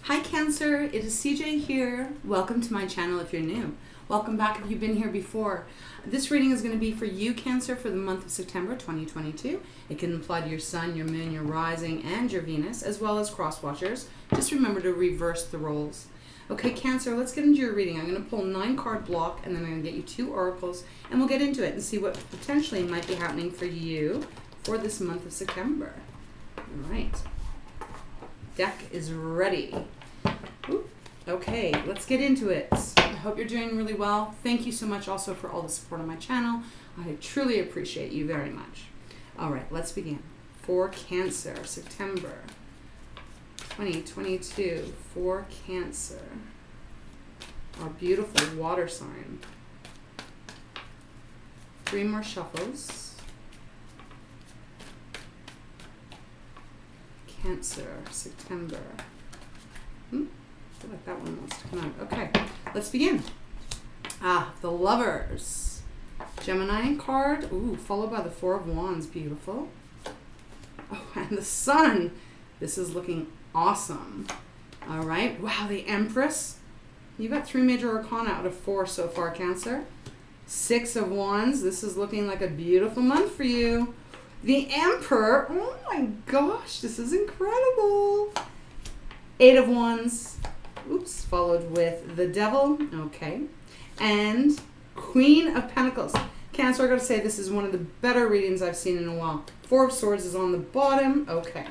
Hi Cancer, it is CJ here. Welcome to my channel if you're new. Welcome back if you've been here before. This reading is going to be for you Cancer for the month of September 2022. It can apply to your sun, your moon, your rising, and your Venus, as well as cross watchers. Just remember to reverse the roles. Okay Cancer, let's get into your reading. I'm going to pull 9 card block and then I'm going to get you 2 oracles and we'll get into it and see what potentially might be happening for you for this month of September. All right. Deck is ready. Ooh. Okay, let's get into it. I hope you're doing really well. Thank you so much also for all the support on my channel. I truly appreciate you very much. All right, let's begin. For Cancer, September 2022, for Cancer, our beautiful water sign. 3 more shuffles. Cancer, September. I feel like that one wants to come out. Okay, let's begin. The Lovers. Gemini card. Ooh, followed by the 4 of Wands. Beautiful. Oh, and the Sun. This is looking awesome. All right. Wow, the Empress. You got 3 major arcana out of 4 so far, Cancer. 6 of Wands. This is looking like a beautiful month for you. The Emperor, oh my gosh, this is incredible. 8 of Wands, oops, followed with the Devil, okay. And Queen of Pentacles. Cancer, I gotta say, this is one of the better readings I've seen in a while. 4 of Swords is on the bottom, okay.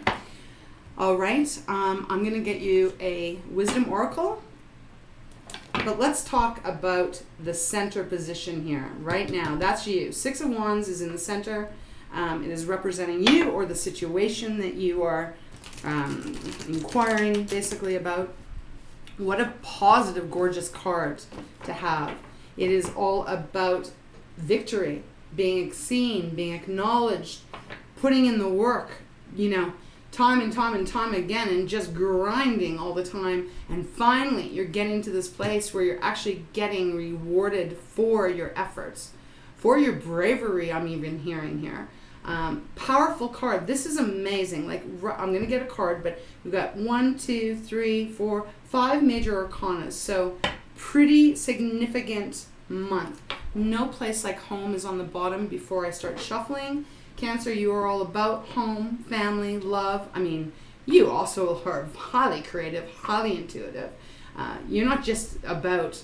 All right, I'm gonna get you a Wisdom Oracle. But let's talk about the center position here, right now. That's you. 6 of Wands is in the center. It is representing you or the situation that you are inquiring basically about. What a positive, gorgeous card to have. It is all about victory, being seen, being acknowledged, putting in the work, you know, time and time and time again, and just grinding all the time. And finally, you're getting to this place where you're actually getting rewarded for your efforts, for your bravery, I'm even hearing here. Powerful card. This is amazing. Like, I'm going to get a card, but we've got 1, 2, 3, 4, 5 major arcanas. So pretty significant month. No place like home is on the bottom before I start shuffling. Cancer, you are all about home, family, love. I mean, you also are highly creative, highly intuitive. You're not just about,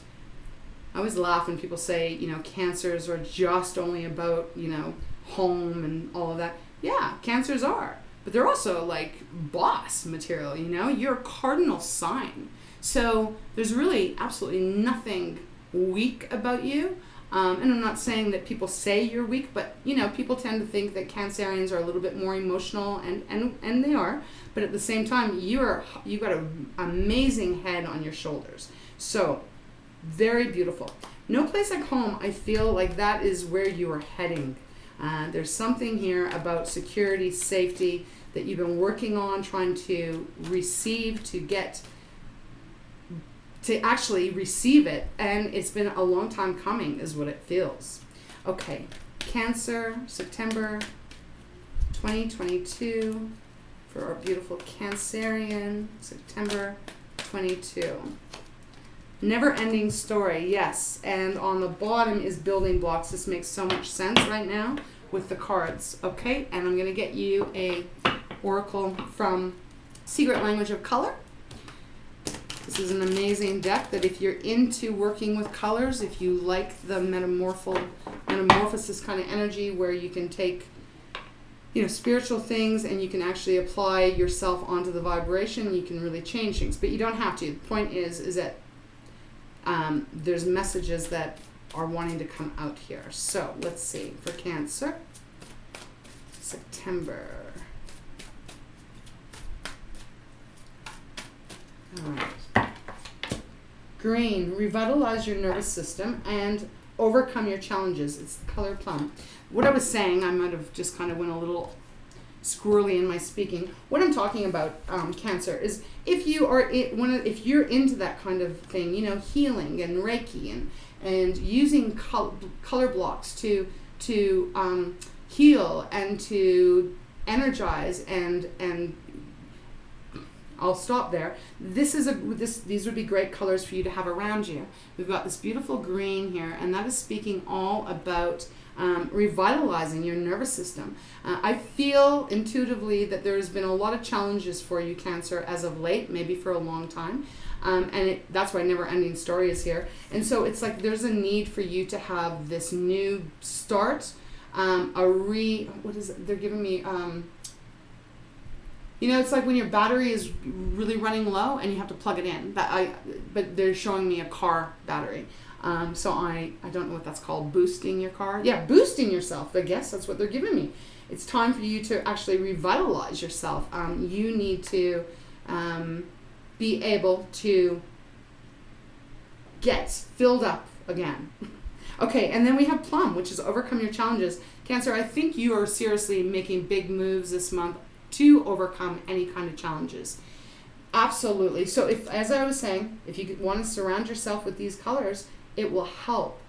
I always laugh when people say, you know, Cancers are just only about, you know, home and all of that. Yeah, Cancers are, but they're also like boss material, you know. You're a cardinal sign, so there's really absolutely nothing weak about you. And I'm not saying that people say you're weak, but you know, people tend to think that Cancerians are a little bit more emotional, and they are, but at the same time, you've got an amazing head on your shoulders. So very beautiful. No place like home. I feel like that is where you are heading. There's something here about security, safety that you've been working on, trying to receive, to actually receive it. And it's been a long time coming is what it feels. Okay, Cancer, September 2022 for our beautiful Cancerian, September 22. Never-ending story, yes. And on the bottom is building blocks. This makes so much sense right now with the cards, okay? And I'm going to get you a oracle from Secret Language of Color. This is an amazing deck that if you're into working with colors, if you like the metamorphosis kind of energy where you can take, you know, spiritual things and you can actually apply yourself onto the vibration, you can really change things. But you don't have to. The point is that there's messages that are wanting to come out here. So let's see for Cancer, September. All right. Green, revitalize your nervous system and overcome your challenges. It's the color plum. What I was saying, I might have just kind of went a little squirrely in my speaking. What I'm talking about, Cancer, is if you're into that kind of thing, you know, healing and Reiki and using color blocks to heal and to energize and I'll stop there. These would be great colors for you to have around you. We've got this beautiful green here, and that is speaking all about revitalizing your nervous system. I feel intuitively that there's been a lot of challenges for you, Cancer, as of late, maybe for a long time. That's why Never Ending Story is here. And so it's like there's a need for you to have this new start, they're giving me, it's like when your battery is really running low and you have to plug it in. But they're showing me a car battery. So I don't know what that's called, boosting your car. Yeah, boosting yourself, I guess that's what they're giving me. It's time for you to actually revitalize yourself. You need to be able to get filled up again. Okay, and then we have Plum, which is overcome your challenges. Cancer, I think you are seriously making big moves this month to overcome any kind of challenges. Absolutely. So as I was saying, if you want to surround yourself with these colors, it will help.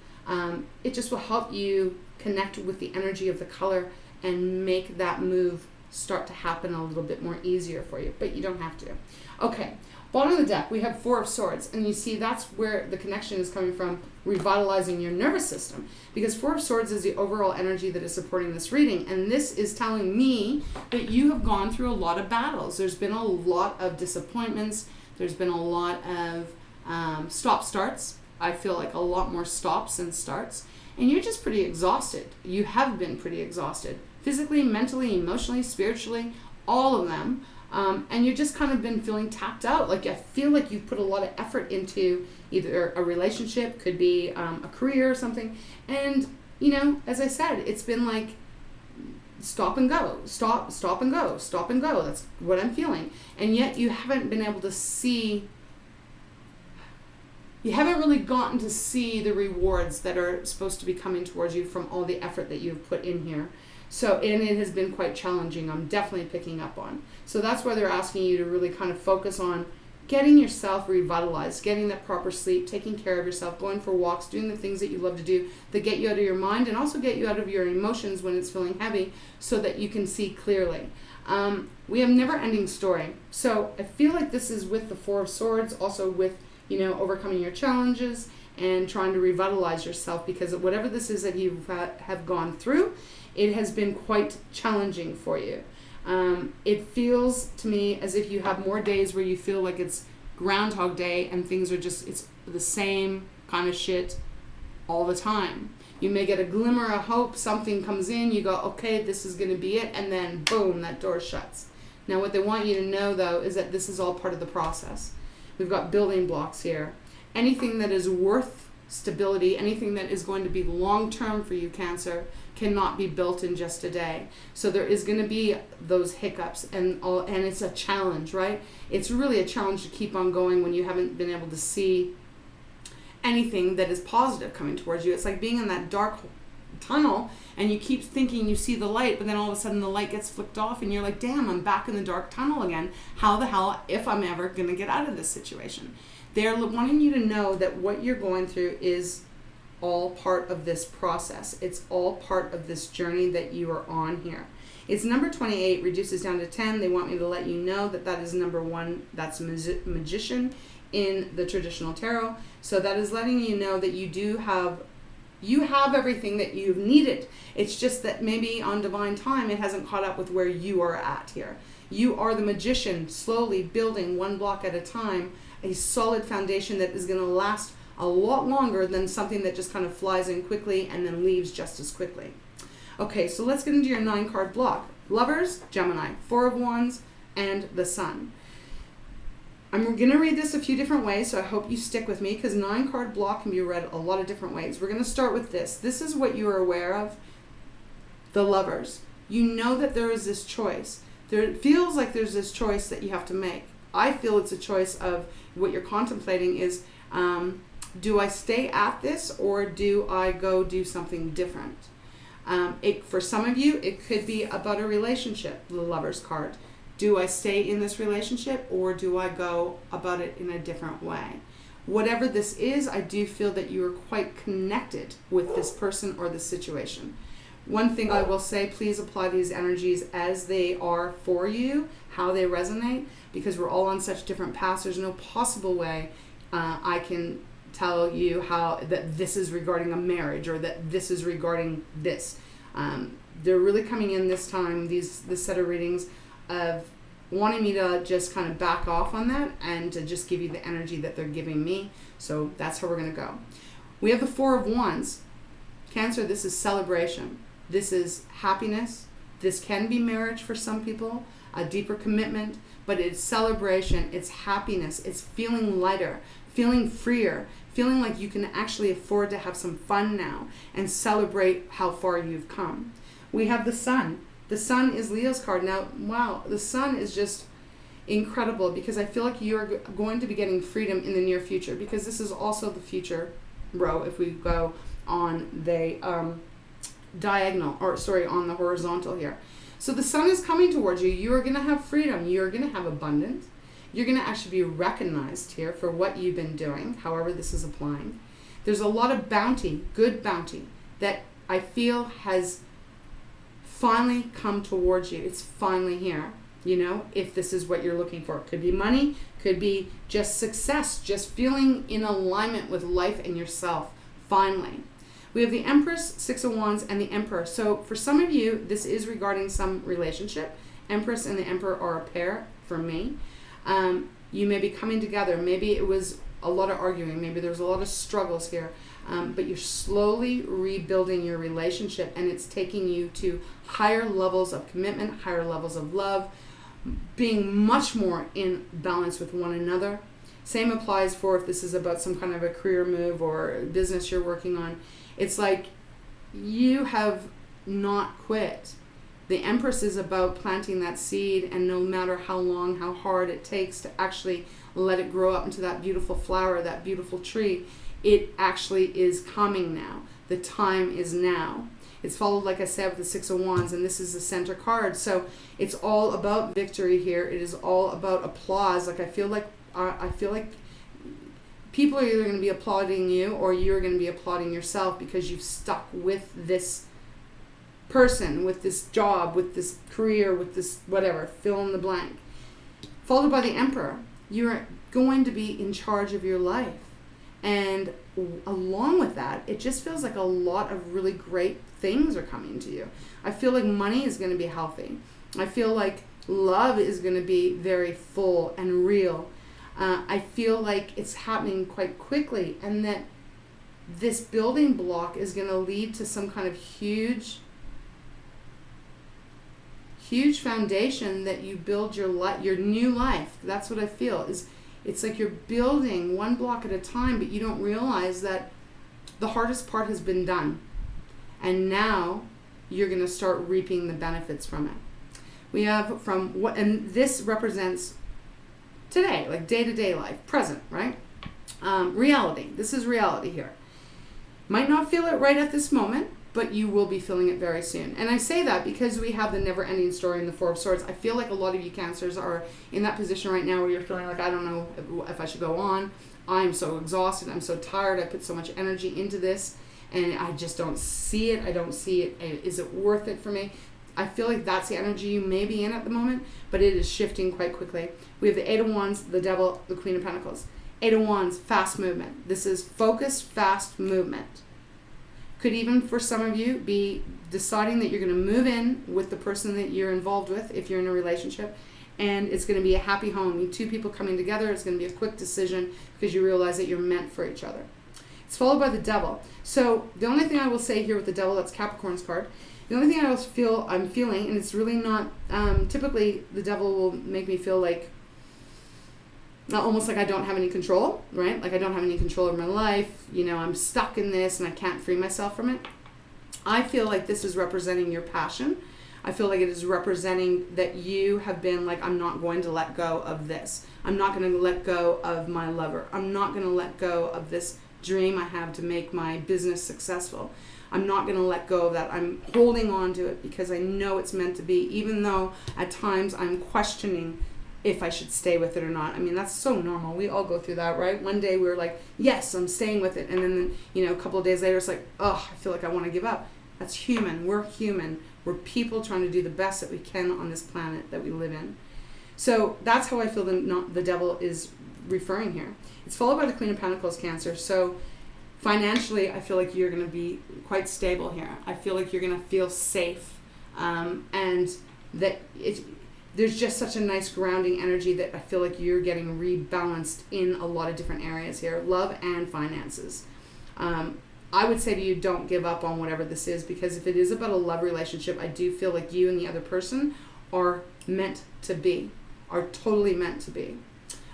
It just will help you connect with the energy of the color and make that move start to happen a little bit more easier for you, but you don't have to. Okay, bottom of the deck, we have Four of Swords, and you see that's where the connection is coming from, revitalizing your nervous system, because Four of Swords is the overall energy that is supporting this reading, and this is telling me that you have gone through a lot of battles. There's been a lot of disappointments. There's been a lot of stop-starts. I feel like a lot more stops than starts, and you're just pretty exhausted. You have been pretty exhausted, physically, mentally, emotionally, spiritually, all of them. And you've just kind of been feeling tapped out. Like I feel like you've put a lot of effort into either a relationship, could be a career or something. And, as I said, it's been like stop and go, stop and go, stop and go. That's what I'm feeling. And yet you haven't been able to see, you haven't really gotten to see the rewards that are supposed to be coming towards you from all the effort that you've put in here. So, and it has been quite challenging. I'm definitely picking up on. So that's why they're asking you to really kind of focus on getting yourself revitalized, getting that proper sleep, taking care of yourself, going for walks, doing the things that you love to do that get you out of your mind and also get you out of your emotions when it's feeling heavy so that you can see clearly. We have Never Ending Story. So I feel like this is with the Four of Swords, also with, overcoming your challenges and trying to revitalize yourself, because whatever this is that you have gone through, it has been quite challenging for you. It feels to me as if you have more days where you feel like it's Groundhog Day and things are it's the same kind of shit all the time. You may get a glimmer of hope, something comes in, you go, okay, this is going to be it, and then boom, that door shuts. Now what they want you to know, though, is that this is all part of the process. We've got building blocks here. Anything that is worth stability, anything that is going to be long-term for you, Cancer, cannot be built in just a day. So there is going to be those hiccups and it's a challenge, right? It's really a challenge to keep on going when you haven't been able to see anything that is positive coming towards you. It's like being in that dark tunnel and you keep thinking you see the light, but then all of a sudden the light gets flicked off and you're like, damn, I'm back in the dark tunnel again. How the hell, if I'm ever going to get out of this situation? They're wanting you to know that what you're going through is all part of this process. It's all part of this journey that you are on here. It's number 28, reduces down to 10. They want me to let you know that that is number 1. That's magician in the traditional tarot. So that is letting you know that you have everything that you've needed. It's just that maybe on divine time it hasn't caught up with where you are at here. You are the magician, slowly building one block at a time, a solid foundation that is going to last a lot longer than something that just kind of flies in quickly and then leaves just as quickly. Okay, so let's get into your 9-card block. Lovers, Gemini, 4 of Wands, and the Sun. I'm going to read this a few different ways, so I hope you stick with me, because 9-card block can be read a lot of different ways. We're going to start with this. This is what you are aware of. The Lovers. You know that there is this choice. It feels like there's this choice that you have to make. I feel it's a choice of what you're contemplating is, do I stay at this or do I go do something different? For some of you, it could be about a relationship, the Lover's card. Do I stay in this relationship or do I go about it in a different way? Whatever this is, I do feel that you are quite connected with this person or this situation. One thing I will say, please apply these energies as they are for you, how they resonate, because we're all on such different paths. There's no possible way I can tell you how that this is regarding a marriage or that this is regarding this. They're really coming in this time, this set of readings, of wanting me to just kind of back off on that and to just give you the energy that they're giving me. So that's how we're going to go. We have the Four of Wands. Cancer, this is celebration. This is happiness. This can be marriage for some people, a deeper commitment, but it's celebration, it's happiness, it's feeling lighter, feeling freer, feeling like you can actually afford to have some fun now and celebrate how far you've come. We have the Sun. The Sun is Leo's card. Now, wow, the Sun is just incredible because I feel like you're going to be getting freedom in the near future, because this is also the future row if we go on the diagonal, or sorry, on the horizontal here. So the Sun is coming towards you. You are going to have freedom. You're going to have abundance. You're going to actually be recognized here for what you've been doing, however this is applying. There's a lot of bounty, good bounty, that I feel has finally come towards you. It's finally here, you know, if this is what you're looking for. Could be money, could be just success, just feeling in alignment with life and yourself, finally. We have the Empress, Six of Wands, and the Emperor. So for some of you, this is regarding some relationship. Empress and the Emperor are a pair for me. You may be coming together. Maybe it was a lot of arguing. Maybe there was a lot of struggles here. But you're slowly rebuilding your relationship, and it's taking you to higher levels of commitment, higher levels of love, being much more in balance with one another. Same applies for if this is about some kind of a career move or business you're working on. It's like you have not quit. The Empress is about planting that seed, and no matter how long, how hard it takes to actually let it grow up into that beautiful flower, that beautiful tree, it actually is coming now. The time is now. It's followed, like I said, with the Six of Wands, and this is the center card. So it's all about victory here. It is all about applause. Like I feel like people are either going to be applauding you or you're going to be applauding yourself because you've stuck with this person, with this job, with this career, with this whatever, fill in the blank. Followed by the Emperor. You're going to be in charge of your life. And along with that, it just feels like a lot of really great things are coming to you. I feel like money is going to be healthy. I feel like love is going to be very full and real. I feel like it's happening quite quickly, and that this building block is going to lead to some kind of huge foundation that you build your new life. That's what I feel. It's like you're building one block at a time, but you don't realize that the hardest part has been done. And now you're going to start reaping the benefits from it. We have and this represents today, like day-to-day life, present, right? Reality. This is reality here. Might not feel it right at this moment, but you will be feeling it very soon. And I say that because we have the never-ending story in the Four of Swords. I feel like a lot of you Cancers are in that position right now where you're feeling like, I don't know if I should go on. I'm so exhausted. I'm so tired. I put so much energy into this, and I just don't see it. I don't see it. Is it worth it for me? I feel like that's the energy you may be in at the moment, but it is shifting quite quickly. We have the Eight of Wands, the Devil, the Queen of Pentacles. Eight of Wands, fast movement. This is focused, fast movement. Could even, for some of you, be deciding that you're going to move in with the person that you're involved with if you're in a relationship, and it's going to be a happy home. You two people coming together. It's going to be a quick decision because you realize that you're meant for each other. It's followed by the Devil. So the only thing I will say here with the Devil, that's Capricorn's card, the only thing I'm feeling, and it's really not, typically the Devil will make me feel like, almost like I don't have any control, right? Like I don't have any control over my life. You know, I'm stuck in this and I can't free myself from it. I feel like this is representing your passion. I feel like it is representing that you have been like, I'm not going to let go of this. I'm not going to let go of my lover. I'm not going to let go of this dream I have to make my business successful. I'm not going to let go of that. I'm holding on to it because I know it's meant to be, even though at times I'm questioning if I should stay with it or not. I mean, that's so normal. We all go through that, right? One day we were like, yes, I'm staying with it. And then, you know, a couple of days later, it's like, oh, I feel like I want to give up. That's human. We're human. We're people trying to do the best that we can on this planet that we live in. So that's how I feel the devil is referring here. It's followed by the Queen of Pentacles, Cancer. So financially, I feel like you're going to be quite stable here. I feel like you're going to feel safe. And that there's just such a nice grounding energy that I feel like you're getting rebalanced in a lot of different areas here. Love and finances. I would say to you, don't give up on whatever this is, because if it is about a love relationship, I do feel like you and the other person are meant to be, are totally meant to be.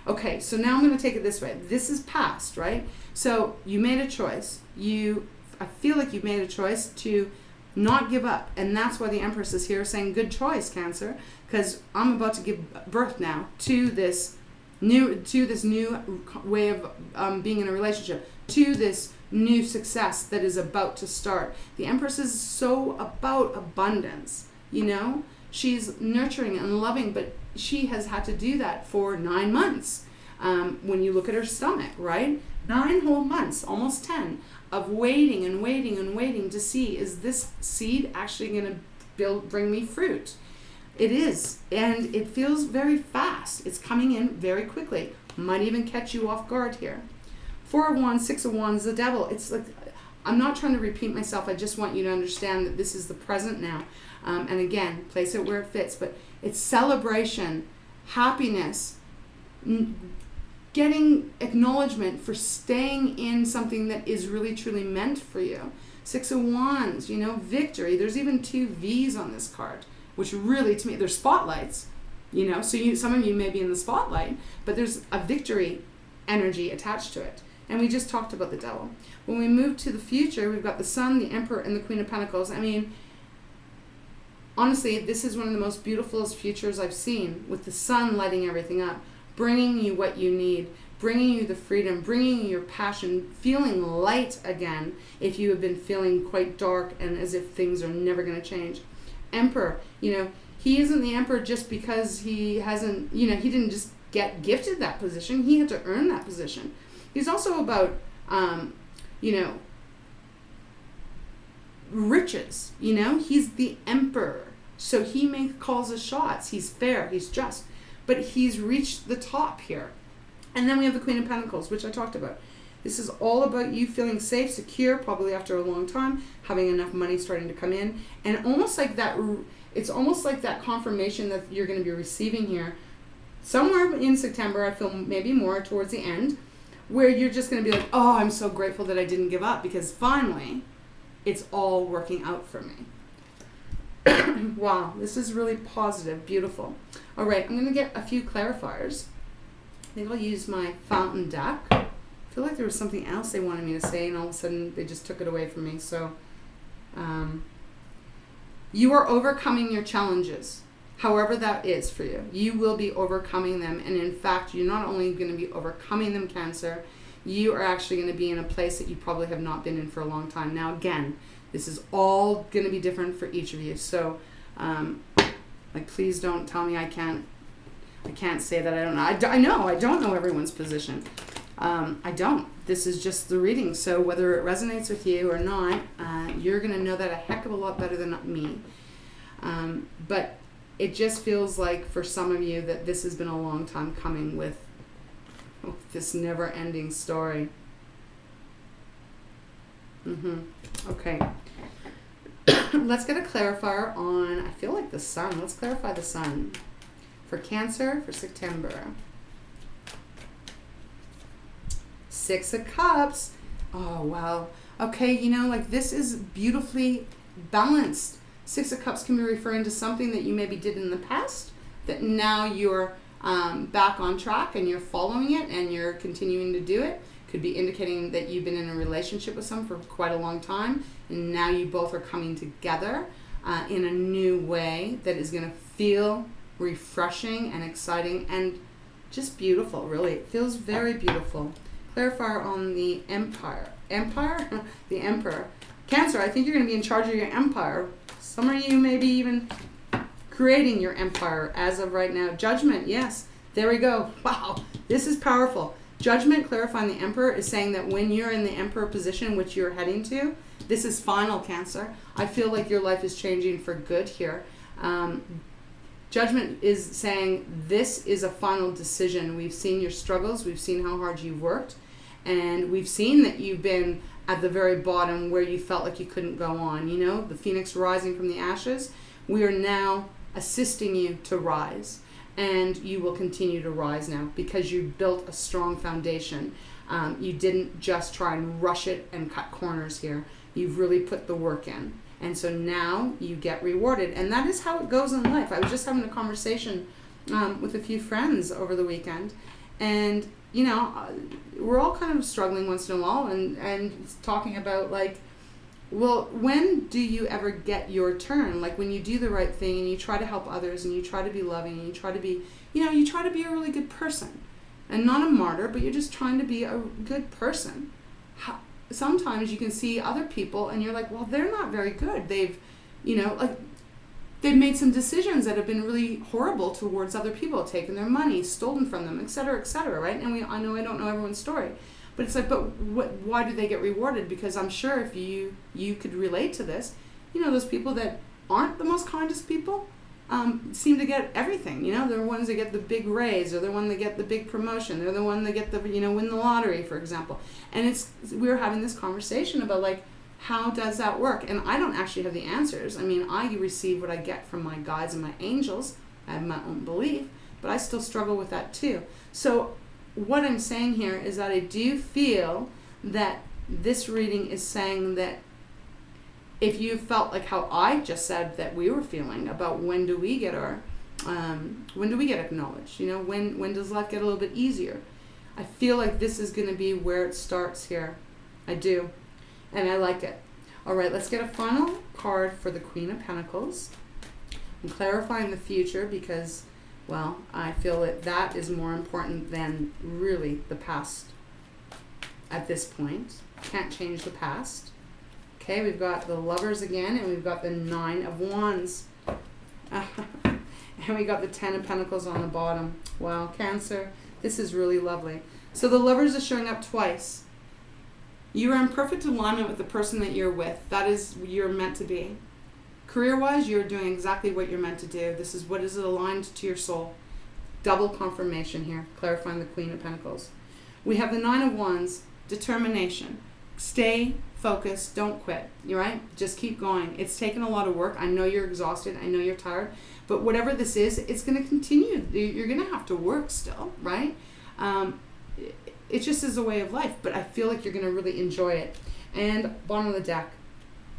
Okay, so now I'm going to take it this way. This is past, right? So you made a choice. I feel like you've made a choice to not give up, and that's why the Empress is here saying, good choice, Cancer, because I'm about to give birth now to this new way of being in a relationship, to this new success that is about to start. The Empress is so about abundance, you know? She's nurturing and loving, but she has had to do that for 9 months. When you look at her stomach, right? 9 whole months, almost 10, of waiting and waiting and waiting to see, is this seed actually going to bring me fruit? It is, and it feels very fast. It's coming in very quickly. Might even catch you off guard here. 4 of Wands, 6 of Wands, the devil. It's like, I'm not trying to repeat myself. I just want you to understand that this is the present now. And again, place it where it fits. But it's celebration, happiness, getting acknowledgement for staying in something that is really, truly meant for you. 6 of Wands, you know, victory. There's even 2 V's on this card, which really, to me, they're spotlights. You know, so some of you may be in the spotlight, but there's a victory energy attached to it. And we just talked about the devil. When we move to the future, we've got the Sun, the Emperor, and the Queen of Pentacles. I mean, honestly, this is one of the most beautiful futures I've seen, with the Sun lighting everything up, bringing you what you need, bringing you the freedom, bringing you your passion, feeling light again if you have been feeling quite dark and as if things are never going to change. Emperor, you know, he isn't the Emperor just because he hasn't, you know, he didn't just get gifted that position. He had to earn that position. He's also about, you know, riches, you know. He's the Emperor. So he calls the shots. He's fair. He's just. But he's reached the top here. And then we have the Queen of Pentacles, which I talked about. This is all about you feeling safe, secure, probably after a long time, having enough money starting to come in. And almost like that, it's almost like that confirmation that you're going to be receiving here. Somewhere in September, I feel maybe more towards the end, where you're just going to be like, oh, I'm so grateful that I didn't give up, because finally it's all working out for me. Wow, this is really positive, beautiful. All right, I'm going to get a few clarifiers. I think I'll use my fountain deck. I feel like there was something else they wanted me to say, and all of a sudden they just took it away from me. So, you are overcoming your challenges. However that is for you, you will be overcoming them. And in fact, you're not only going to be overcoming them, Cancer, you are actually going to be in a place that you probably have not been in for a long time. Now, again, this is all going to be different for each of you. So, like, please don't tell me I can't say that I don't know. I don't know everyone's position. I don't. This is just the reading. So whether it resonates with you or not, you're going to know that a heck of a lot better than me. But it just feels like for some of you that this has been a long time coming with this never-ending story. Okay. Let's get a clarifier on, I feel like the Sun. Let's clarify the Sun. For Cancer, for September. 6 of Cups. Oh, wow. Okay, you know, like, this is beautifully balanced. 6 of Cups can be referring to something that you maybe did in the past, that now you're back on track and you're following it and you're continuing to do it. Could be indicating that you've been in a relationship with someone for quite a long time, and now you both are coming together in a new way that is going to feel refreshing and exciting and just beautiful, really. It feels very beautiful. Clarifier on the Empire. The Emperor. Cancer, I think you're going to be in charge of your empire. Some of you may be even creating your empire as of right now. Judgment, yes. There we go. Wow. This is powerful. Judgment, clarifying the Emperor, is saying that when you're in the Emperor position, which you're heading to, this is final, Cancer. I feel like your life is changing for good here. Judgment is saying this is a final decision. We've seen your struggles. We've seen how hard you've worked. And we've seen that you've been at the very bottom where you felt like you couldn't go on. You know, the phoenix rising from the ashes. We are now assisting you to rise. And you will continue to rise now because you built a strong foundation. You didn't just try and rush it and cut corners here. You've really put the work in. And so now you get rewarded. And that is how it goes in life. I was just having a conversation with a few friends over the weekend. And, you know, we're all kind of struggling once in a while and talking about, like, well, when do you ever get your turn? Like when you do the right thing and you try to help others and you try to be loving and you try to be, you know, you try to be a really good person. And not a martyr, but you're just trying to be a good person. Sometimes you can see other people and you're like, well, they're not very good. They've, you know, like they've made some decisions that have been really horrible towards other people, taken their money, stolen from them, et cetera, right? And I don't know everyone's story. But it's like, but why do they get rewarded? Because I'm sure if you could relate to this, you know, those people that aren't the most kindest people seem to get everything. You know, they're the ones that get the big raise, or they're the one that get the big promotion. They're the one that get the, you know, win the lottery, for example. And we were having this conversation about, like, how does that work? And I don't actually have the answers. I mean, I receive what I get from my guides and my angels. I have my own belief, but I still struggle with that too. So what I'm saying here is that I do feel that this reading is saying that if you felt like how I just said that we were feeling about when do we get acknowledged, you know, when does life get a little bit easier? I feel like this is going to be where it starts here. I do. And I like it. All right, let's get a final card for the Queen of Pentacles. I'm clarifying the future because, well, I feel that is more important than really the past at this point. Can't change the past. Okay, we've got the Lovers again, and we've got the Nine of Wands. And we got the Ten of Pentacles on the bottom. Wow, Cancer, this is really lovely. So the Lovers are showing up twice. You are in perfect alignment with the person that you're with. That is, you're meant to be. Career-wise, you're doing exactly what you're meant to do. This is what is aligned to your soul. Double confirmation here, clarifying the Queen of Pentacles. We have the Nine of Wands, determination. Stay focused, don't quit, you right? Just keep going. It's taken a lot of work. I know you're exhausted. I know you're tired. But whatever this is, it's going to continue. You're going to have to work still, right? It just is a way of life, but I feel like you're going to really enjoy it. And bottom of the deck,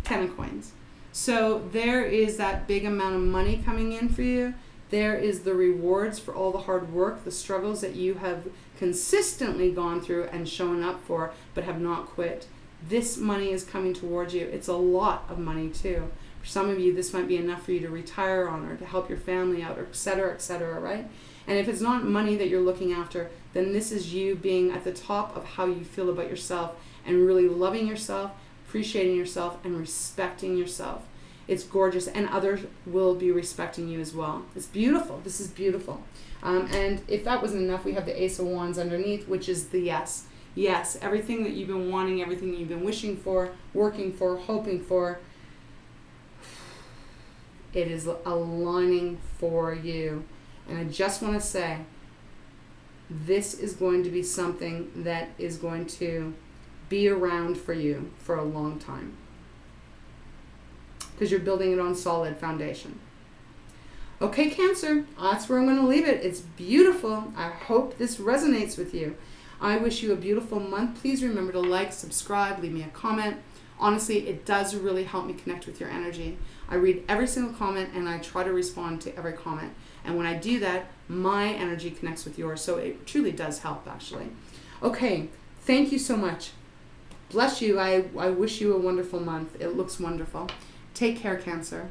Ten of Coins. So there is that big amount of money coming in for you. There is the rewards for all the hard work, the struggles that you have consistently gone through and shown up for, but have not quit. This money is coming towards you. It's a lot of money too. For some of you, this might be enough for you to retire on or to help your family out, or et cetera, right? And if it's not money that you're looking after, then this is you being at the top of how you feel about yourself and really loving yourself, appreciating yourself, and respecting yourself. It's gorgeous, and others will be respecting you as well. It's beautiful. This is beautiful. And if that wasn't enough, we have the Ace of Wands underneath, which is the yes. Yes, everything that you've been wanting, everything that you've been wishing for, working for, hoping for, it is aligning for you. And I just want to say, this is going to be something that is going to be around for you for a long time, because you're building it on solid foundation. Okay, Cancer, that's where I'm going to leave it. It's beautiful. I hope this resonates with you. I wish you a beautiful month. Please remember to like, subscribe, leave me a comment. Honestly, it does really help me connect with your energy. I read every single comment and I try to respond to every comment. And when I do that, my energy connects with yours. So it truly does help, actually. Okay, thank you so much. Bless you. I wish you a wonderful month. It looks wonderful. Take care, Cancer.